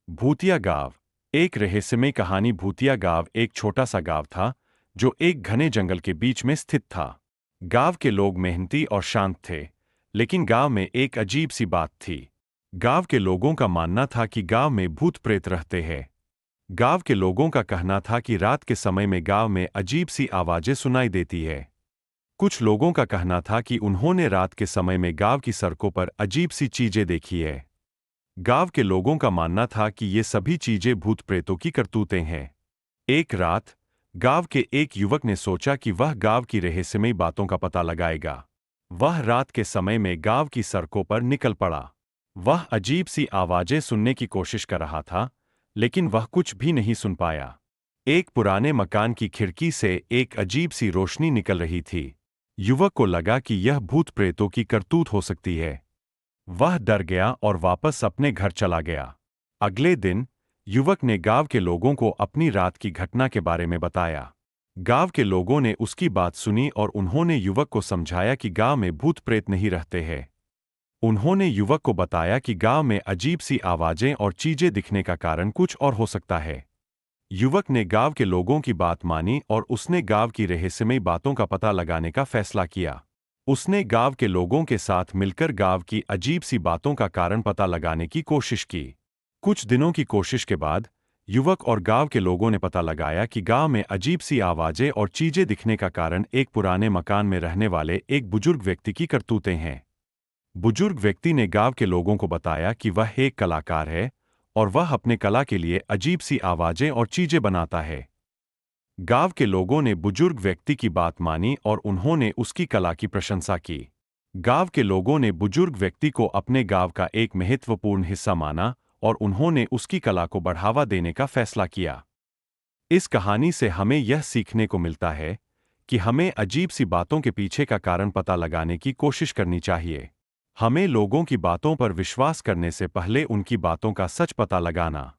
भूतिया गाँव। एक रहस्यमय कहानी। भूतिया गाँव एक छोटा सा गाँव था जो एक घने जंगल के बीच में स्थित था। गाँव के लोग मेहनती और शांत थे, लेकिन गाँव में एक अजीब सी बात थी। गाँव के लोगों का मानना था कि गाँव में भूत प्रेत रहते हैं। गाँव के लोगों का कहना था कि रात के समय में गाँव में अजीब सी आवाजें सुनाई देती है। कुछ लोगों का कहना था कि उन्होंने रात के समय में गाँव की सड़कों पर अजीब सी चीजें देखी है। गांव के लोगों का मानना था कि ये सभी चीजें भूत प्रेतों की करतूतें हैं। एक रात गांव के एक युवक ने सोचा कि वह गांव की रहस्यमयी बातों का पता लगाएगा। वह रात के समय में गांव की सड़कों पर निकल पड़ा। वह अजीब सी आवाजें सुनने की कोशिश कर रहा था, लेकिन वह कुछ भी नहीं सुन पाया। एक पुराने मकान की खिड़की से एक अजीब सी रोशनी निकल रही थी। युवक को लगा कि यह भूत प्रेतों की करतूत हो सकती है। वह डर गया और वापस अपने घर चला गया। अगले दिन युवक ने गांव के लोगों को अपनी रात की घटना के बारे में बताया। गांव के लोगों ने उसकी बात सुनी और उन्होंने युवक को समझाया कि गांव में भूत प्रेत नहीं रहते हैं। उन्होंने युवक को बताया कि गांव में अजीब सी आवाजें और चीजें दिखने का कारण कुछ और हो सकता है। युवक ने गांव के लोगों की बात मानी और उसने गांव की रहस्यमयी बातों का पता लगाने का फैसला किया। उसने गांव के लोगों के साथ मिलकर गांव की अजीब सी बातों का कारण पता लगाने की कोशिश की। कुछ दिनों की कोशिश के बाद युवक और गांव के लोगों ने पता लगाया कि गांव में अजीब सी आवाजें और चीजें दिखने का कारण एक पुराने मकान में रहने वाले एक बुजुर्ग व्यक्ति की करतूतें हैं। बुजुर्ग व्यक्ति ने गांव के लोगों को बताया कि वह एक कलाकार है और वह अपने कला के लिए अजीब सी आवाजें और चीजें बनाता है। गांव के लोगों ने बुजुर्ग व्यक्ति की बात मानी और उन्होंने उसकी कला की प्रशंसा की। गांव के लोगों ने बुजुर्ग व्यक्ति को अपने गांव का एक महत्वपूर्ण हिस्सा माना और उन्होंने उसकी कला को बढ़ावा देने का फैसला किया। इस कहानी से हमें यह सीखने को मिलता है कि हमें अजीब सी बातों के पीछे का कारण पता लगाने की कोशिश करनी चाहिए। हमें लोगों की बातों पर विश्वास करने से पहले उनकी बातों का सच पता लगाना